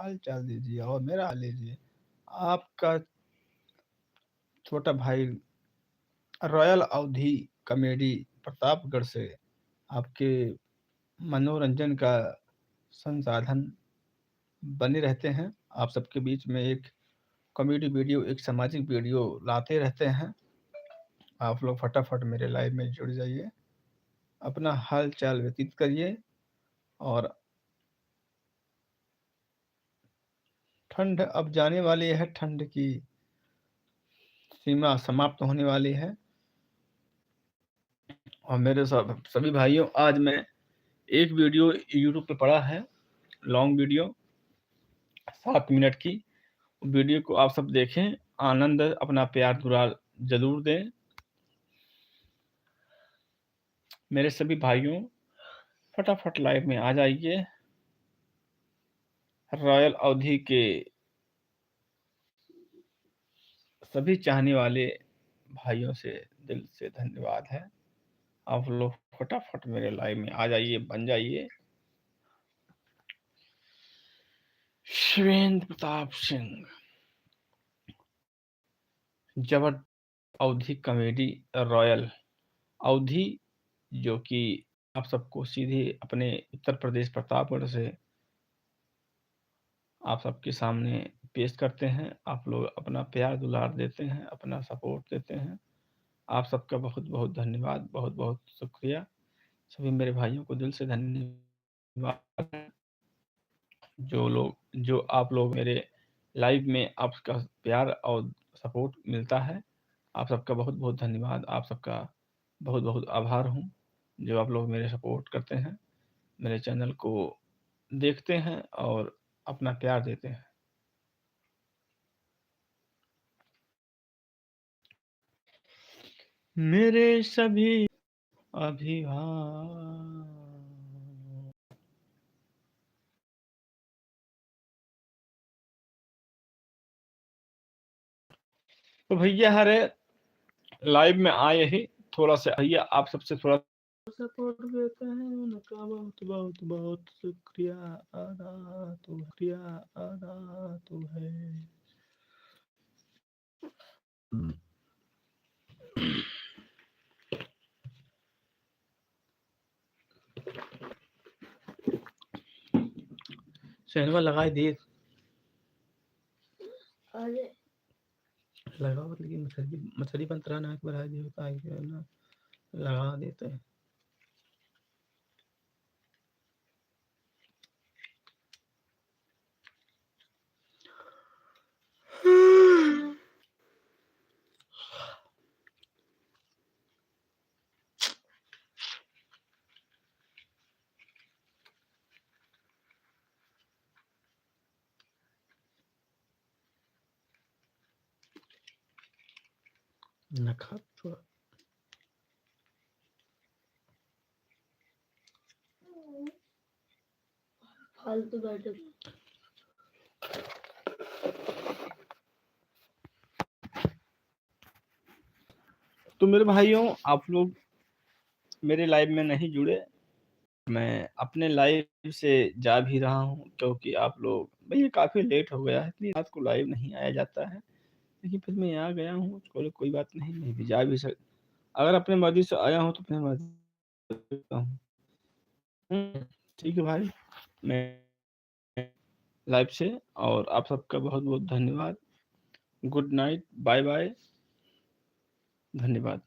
हाल चाल दीजिए और मेरा हाल लीजिए। आपका छोटा भाई रॉयल अवधी कॉमेडी प्रतापगढ़ से आपके मनोरंजन का संसाधन बने रहते हैं। आप सबके बीच में एक कॉमेडी वीडियो, एक सामाजिक वीडियो लाते रहते हैं। आप लोग फटाफट मेरे लाइव में जुड़ जाइए, अपना हाल चाल व्यतीत करिए और ठंड अब जाने वाली है, ठंड की सीमा समाप्त होने वाली है। और मेरे सब सभी भाइयों, आज मैं एक वीडियो यूट्यूब पे पड़ा है, लॉन्ग वीडियो 7 मिनट की। वीडियो को आप सब देखें, आनंद अपना प्यार दुलार जरूर दें। मेरे सभी भाइयों, फटाफट लाइव में आ जाइए। रॉयल अवधी के सभी चाहने वाले भाइयों से दिल से धन्यवाद है। आप लोग फटाफट मेरे लाइव में आ जाइए, बन जाइए। शिवेंद्र प्रताप सिंह, जबर अवधी कॉमेडी रॉयल अवधी, जो कि आप सबको सीधे अपने उत्तर प्रदेश प्रतापगढ़ से आप सबके सामने पेश करते हैं। आप लोग अपना प्यार दुलार देते हैं, अपना सपोर्ट देते हैं। आप सबका बहुत बहुत धन्यवाद, बहुत बहुत शुक्रिया। सभी मेरे भाइयों को दिल से धन्यवाद। जो आप लोग मेरे लाइव में आपका प्यार और सपोर्ट मिलता है, आप सबका बहुत बहुत धन्यवाद। आप सबका बहुत बहुत आभार हूँ, जो आप लोग मेरे सपोर्ट करते हैं, मेरे चैनल को देखते हैं और अपना प्यार देते हैं। मेरे सभी अभिभावक, तो भैया हरे लाइव में आए ही थोड़ा सा भैया आप सबसे थोड़ा सपोर्ट देते हैं, उनका बहुत बहुत बहुत शुक्रिया अदा तो है। सहनवा लगाए दिए लगाओ, लेकिन मछली बनता ना बढ़ा दिए होता है ना, लगा देते हैं। नखा थोड़ा फालतू बैठे। तो मेरे भाइयों, आप लोग मेरे लाइव में नहीं जुड़े, मैं अपने लाइव से जा भी रहा हूँ, क्योंकि आप लोग भैया काफ़ी लेट हो गया है, इतनी रात को लाइव नहीं आया जाता है। लेकिन फिर मैं आ गया हूँ, चलो कोई बात नहीं, नहीं भी जा भी सक अगर अपने मर्जी से आया हूँ तो अपने मर्जी से करता हूँ। ठीक है भाई, मैं लाइव से, और आप सबका बहुत बहुत धन्यवाद। गुड नाइट, बाय बाय, धन्यवाद।